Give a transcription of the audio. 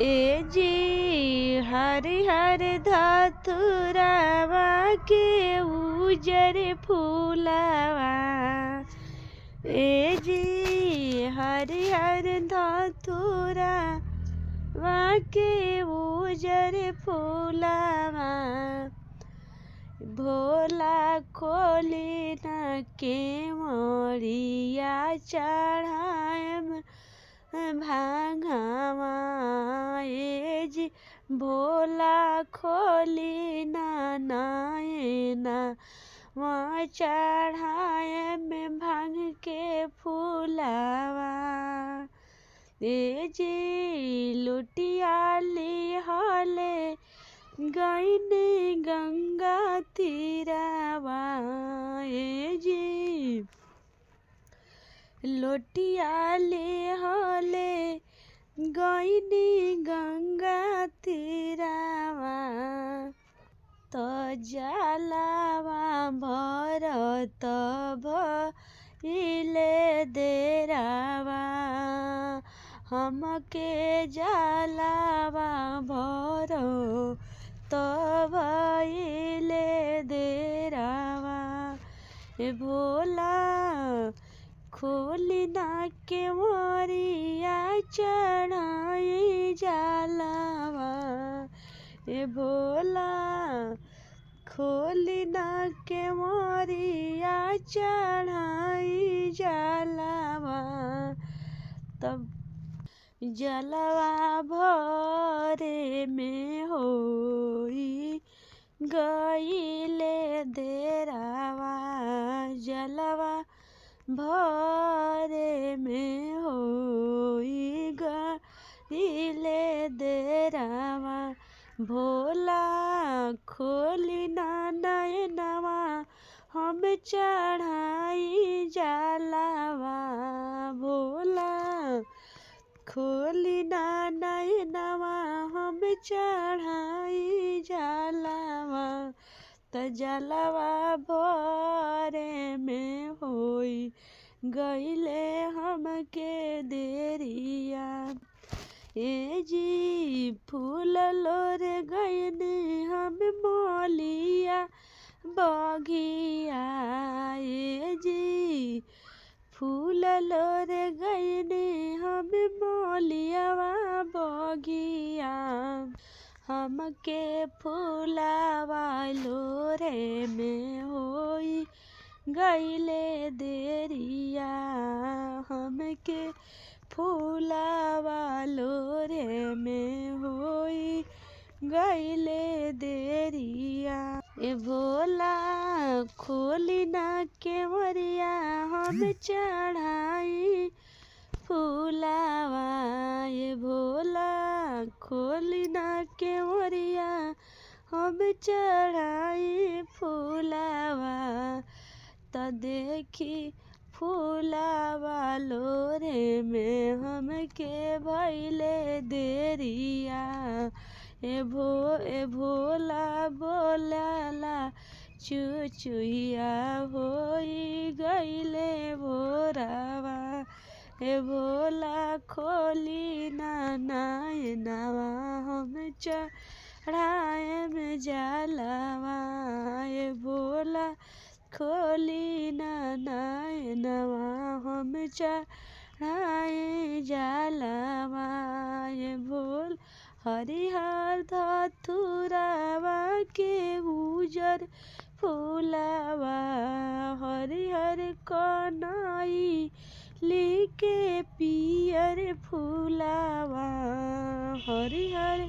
ए जी हरिहर धतुरवा के उजर फूलवा। ए जी हरिहर धतुरवा के उजर फूलवा। भोला खोली न के मोरिया चढ़ाएम भांगवा। ए जी भोला खोली नायना वहाँ चढ़ाएम भांग के फूलवा। ए जी लुटिया लिहले गईनी गंगा तीरवा। ए जी लोटिया लिहले गईनी गंगा तीरवा। तो जलवा भरत भइले देरवा। हमके जलवा भरो तो भइले देरवा। ए भोला खोली ना के मोरिया चढ़ाई जलवा। ए भोला खोली ना के मोरिया चढ़ाई जलवा। तब जलवा भरे में होई गईले देरवा। जलवा भरे में होई गईले देरवा। भोला खोली ना नयनवा हम चढ़ाई जलवा। भोला खोली ना नयनवा हम चढ़ाई जलवा। त जलवा भरे में होई गईले हमके देरिया। ए जी फूल लोर गईनी हम मोलिया बगिया। ए जी फूल लोर गईनी हम मोलियावा बगिया। हमके फूलावा लोरे में होई गईले देरिया। हमके फूलावा लोरे में होई गईले देरिया। ए भोला खोली ना के मोरिया हम चढ़ाई फूलावा। ए भोला खोली ना के मोरिया हम चढ़ाई फूलावा। त देखी फूलावा लोरे में हमके भइले देरिया। ए भोला बोलाला चुचुहिया होई गईले भोरावा। ए भोला खोली ना नयनवा हम चढ़ाएम जलवा। ए भोला खोली ना नयनवा हम चढ़ाई जलवा। ए भोल हरिहर धतुरवा के उजर फूलवा। हरिहर कनई लिके पियर फूलवा। हरिहर